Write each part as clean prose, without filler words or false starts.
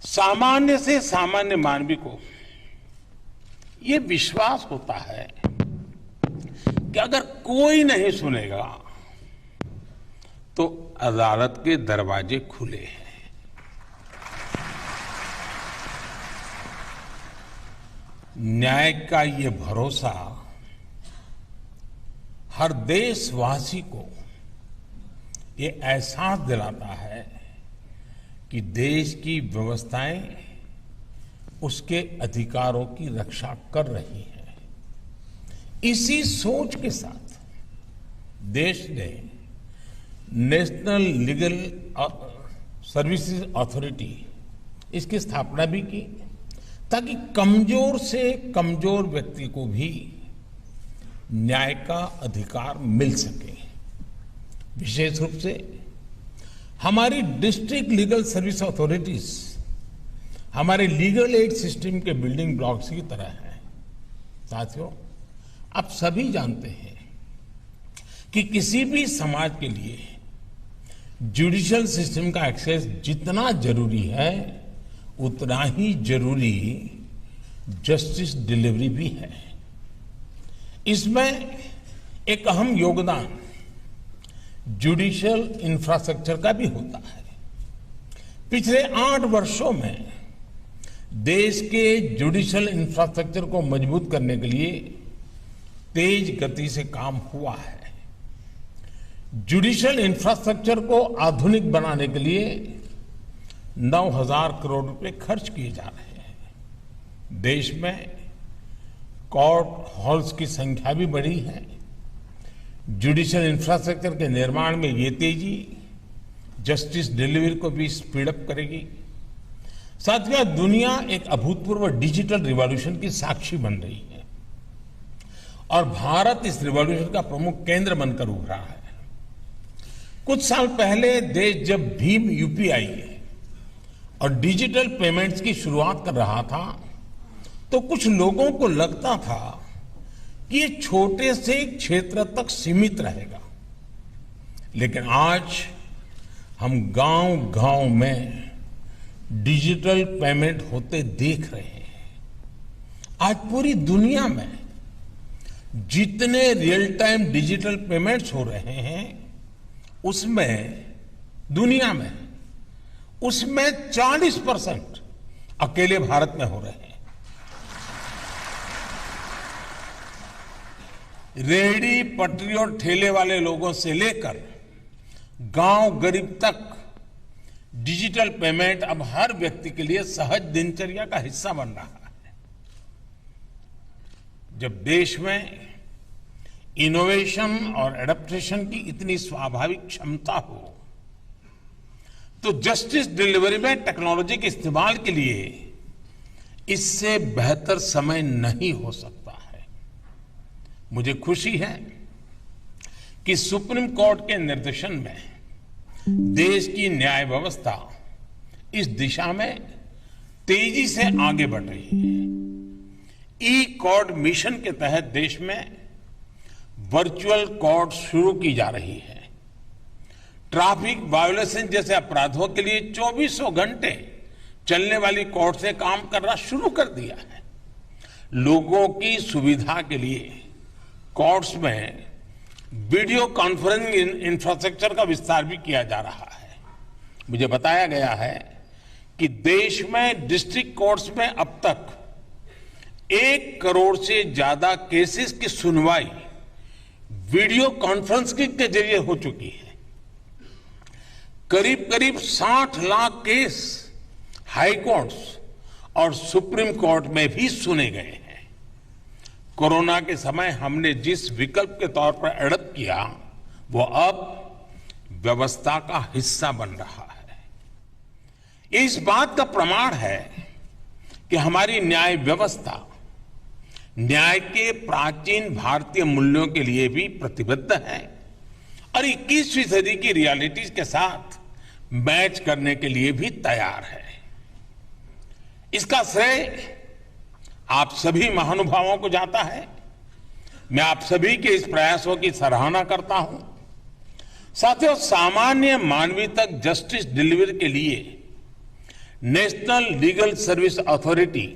सामान्य से सामान्य मानवी को ये विश्वास होता है कि अगर कोई नहीं सुनेगा तो अदालत के दरवाजे खुले हैं। न्याय का ये भरोसा हर देशवासी को ये एहसास दिलाता है कि देश की व्यवस्थाएं उसके अधिकारों की रक्षा कर रही हैं। इसी सोच के साथ देश ने नेशनल लीगल सर्विसेज अथॉरिटी इसकी स्थापना भी की ताकि कमजोर से कमजोर व्यक्ति को भी न्याय का अधिकार मिल सके। विशेष रूप से हमारी डिस्ट्रिक्ट लीगल सर्विस अथॉरिटीज हमारे लीगल एड सिस्टम के बिल्डिंग ब्लॉक्स की तरह है। साथियों, आप सभी जानते हैं कि किसी भी समाज के लिए जुडिशियल सिस्टम का एक्सेस जितना जरूरी है उतना ही जरूरी जस्टिस डिलीवरी भी है। इसमें एक अहम योगदान जुडिशियल इंफ्रास्ट्रक्चर का भी होता है। पिछले 8 वर्षों में देश के जुडिशियल इंफ्रास्ट्रक्चर को मजबूत करने के लिए तेज गति से काम हुआ है। जुडिशियल इंफ्रास्ट्रक्चर को आधुनिक बनाने के लिए 9,000 करोड़ रुपए खर्च किए जा रहे हैं। देश में कोर्ट हॉल्स की संख्या भी बढ़ी है। जुडिशियल इंफ्रास्ट्रक्चर के निर्माण में ये तेजी जस्टिस डिलीवरी को भी स्पीड अप करेगी। साथियों, दुनिया एक अभूतपूर्व डिजिटल रिवॉल्यूशन की साक्षी बन रही है और भारत इस रिवॉल्यूशन का प्रमुख केंद्र बनकर उभरा है। कुछ साल पहले देश जब भीम यूपीआई और डिजिटल पेमेंट्स की शुरुआत कर रहा था तो कुछ लोगों को लगता था कि ये छोटे से क्षेत्र तक सीमित रहेगा, लेकिन आज हम गांव-गांव में डिजिटल पेमेंट होते देख रहे हैं। आज पूरी दुनिया में जितने रियल टाइम डिजिटल पेमेंट्स हो रहे हैं उसमें दुनिया में उसमें 40% अकेले भारत में हो रहे हैं। रेहड़ी पटरी और ठेले वाले लोगों से लेकर गांव गरीब तक डिजिटल पेमेंट अब हर व्यक्ति के लिए सहज दिनचर्या का हिस्सा बन रहा है। जब देश में इनोवेशन और एडेप्टेशन की इतनी स्वाभाविक क्षमता हो तो जस्टिस डिलीवरी में टेक्नोलॉजी के इस्तेमाल के लिए इससे बेहतर समय नहीं हो सकता है। मुझे खुशी है कि सुप्रीम कोर्ट के निर्देशन में देश की न्याय व्यवस्था इस दिशा में तेजी से आगे बढ़ रही है। ई कोर्ट मिशन के तहत देश में वर्चुअल कोर्ट शुरू की जा रही है। ट्रैफिक वायोलेशन जैसे अपराधों के लिए 2400 घंटे चलने वाली कोर्ट से काम करना शुरू कर दिया है। लोगों की सुविधा के लिए कोर्ट्स में वीडियो कॉन्फ्रेंसिंग इंफ्रास्ट्रक्चर का विस्तार भी किया जा रहा है। मुझे बताया गया है कि देश में डिस्ट्रिक्ट कोर्ट्स में अब तक 1 करोड़ से ज्यादा केसेस की सुनवाई वीडियो कॉन्फ्रेंसिंग के जरिए हो चुकी है। करीब करीब 60 लाख केस हाई कोर्ट्स और सुप्रीम कोर्ट में भी सुने गए हैं। कोरोना के समय हमने जिस विकल्प के तौर पर एडप्ट किया वो अब व्यवस्था का हिस्सा बन रहा है। ये इस बात का प्रमाण है कि हमारी न्याय व्यवस्था न्याय के प्राचीन भारतीय मूल्यों के लिए भी प्रतिबद्ध है और 21वीं सदी की रियलिटीज के साथ मैच करने के लिए भी तैयार है। इसका श्रेय आप सभी महानुभावों को जाता है। मैं आप सभी के इस प्रयासों की सराहना करता हूं। साथियों, सामान्य मानवी तक जस्टिस डिलीवरी के लिए नेशनल लीगल सर्विस अथॉरिटी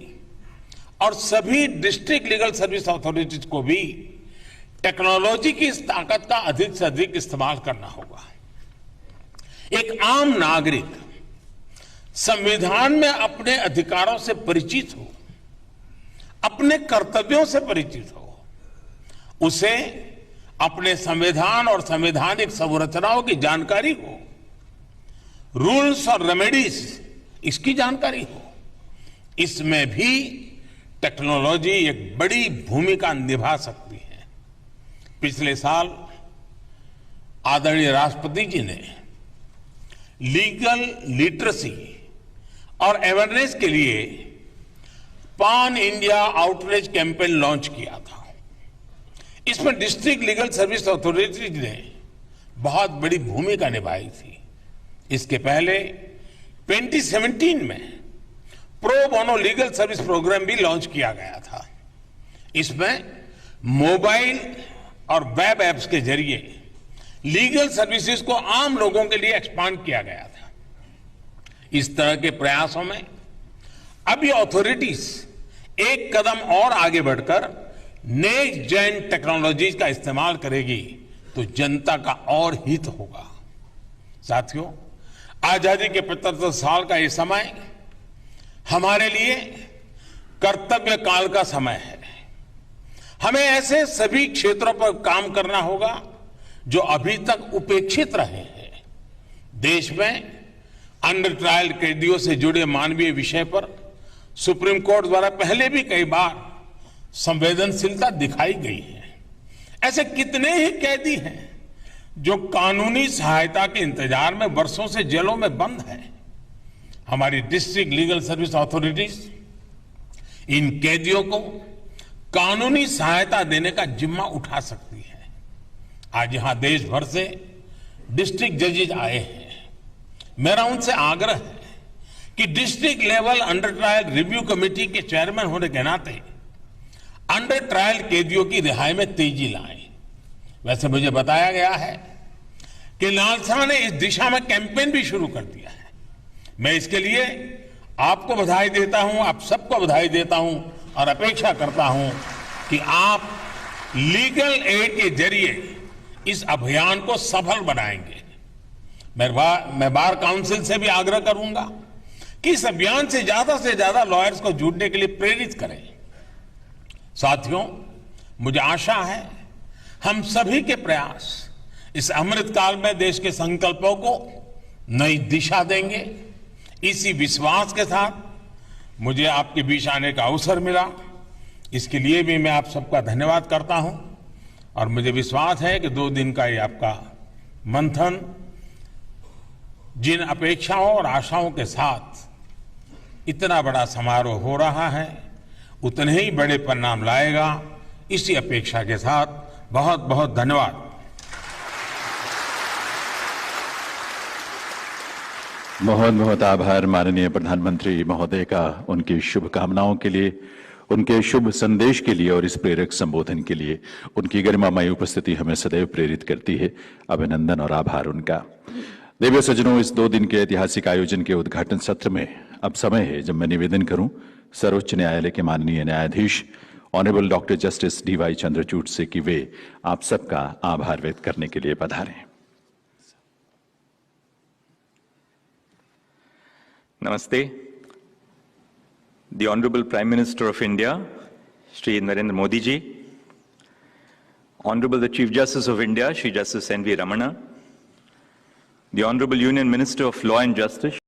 और सभी डिस्ट्रिक्ट लीगल सर्विस अथॉरिटीज को भी टेक्नोलॉजी की इस ताकत का अधिक से अधिक इस्तेमाल करना होगा। एक आम नागरिक संविधान में अपने अधिकारों से परिचित हो, अपने कर्तव्यों से परिचित हो, उसे अपने संविधान और संवैधानिक संरचनाओं की जानकारी हो, रूल्स और रेमेडीज इसकी जानकारी हो। इसमें भी टेक्नोलॉजी एक बड़ी भूमिका निभा सकती है। पिछले साल आदरणीय राष्ट्रपति जी ने लीगल लिटरेसी और अवेयरनेस के लिए पान इंडिया आउटरीच कैंपेन लॉन्च किया था। इसमें डिस्ट्रिक्ट लीगल सर्विस अथॉरिटीज ने बहुत बड़ी भूमिका निभाई थी। इसके पहले 2017 में pro bono legal service programme भी लॉन्च किया गया था। इसमें मोबाइल और वेब एप्स के जरिए लीगल सर्विसेज को आम लोगों के लिए एक्सपांड किया गया था। इस तरह के प्रयासों में अब ये अथॉरिटीज एक कदम और आगे बढ़कर नेक्स्ट जेन टेक्नोलॉजीज का इस्तेमाल करेगी तो जनता का और हित होगा। साथियों, आजादी के 75 साल का ये समय हमारे लिए कर्तव्य काल का समय है। हमें ऐसे सभी क्षेत्रों पर काम करना होगा जो अभी तक उपेक्षित रहे हैं। देश में अंडर ट्रायल कैदियों से जुड़े मानवीय विषय पर सुप्रीम कोर्ट द्वारा पहले भी कई बार संवेदनशीलता दिखाई गई है। ऐसे कितने ही कैदी हैं जो कानूनी सहायता के इंतजार में वर्षों से जेलों में बंद हैं। हमारी डिस्ट्रिक्ट लीगल सर्विस अथॉरिटीज इन कैदियों को कानूनी सहायता देने का जिम्मा उठा सकती है। आज यहां देश भर से डिस्ट्रिक्ट जजेज आए हैं। मेरा उनसे आग्रह है कि district level under trial review committee के चेयरमैन होने के नाते अंडर ट्रायल कैदियों की रिहाई में तेजी लाएं। वैसे मुझे बताया गया है कि नालसा ने इस दिशा में कैंपेन भी शुरू कर दिया है। मैं इसके लिए आपको बधाई देता हूं, आप सबको बधाई देता हूं और अपेक्षा करता हूं कि आप लीगल एड के जरिए इस अभियान को सफल बनाएंगे। मैं बार काउंसिल से भी आग्रह करूंगा कि इस अभियान से ज्यादा लॉयर्स को जुड़ने के लिए प्रेरित करें। साथियों, मुझे आशा है हम सभी के प्रयास इस अमृतकाल में देश के संकल्पों को नई दिशा देंगे। इसी विश्वास के साथ मुझे आपके बीच आने का अवसर मिला, इसके लिए भी मैं आप सबका धन्यवाद करता हूं और मुझे विश्वास है कि 2 दिन का ये आपका मंथन जिन अपेक्षाओं और आशाओं के साथ इतना बड़ा समारोह हो रहा है उतने ही बड़े परिणाम लाएगा। इसी अपेक्षा के साथ बहुत बहुत धन्यवाद। बहुत बहुत आभार माननीय प्रधानमंत्री महोदय का उनकी शुभकामनाओं के लिए, उनके शुभ संदेश के लिए और इस प्रेरक संबोधन के लिए। उनकी गरिमामयी उपस्थिति हमें सदैव प्रेरित करती है। अभिनंदन और आभार उनका। देवी सज्जनों, इस 2 दिन के ऐतिहासिक आयोजन के उद्घाटन सत्र में अब समय है जब मैं निवेदन करूं सर्वोच्च न्यायालय के माननीय न्यायाधीश honourable doctor justice DY Chandrachud से कि वे आप सबका आभार व्यक्त करने के लिए पधारें। Namaste. The Honorable Prime Minister of India, Shri Narendra Modi ji, Honorable the Chief Justice of India, Shri Justice N.V. Ramana, the Honorable Union Minister of Law and Justice,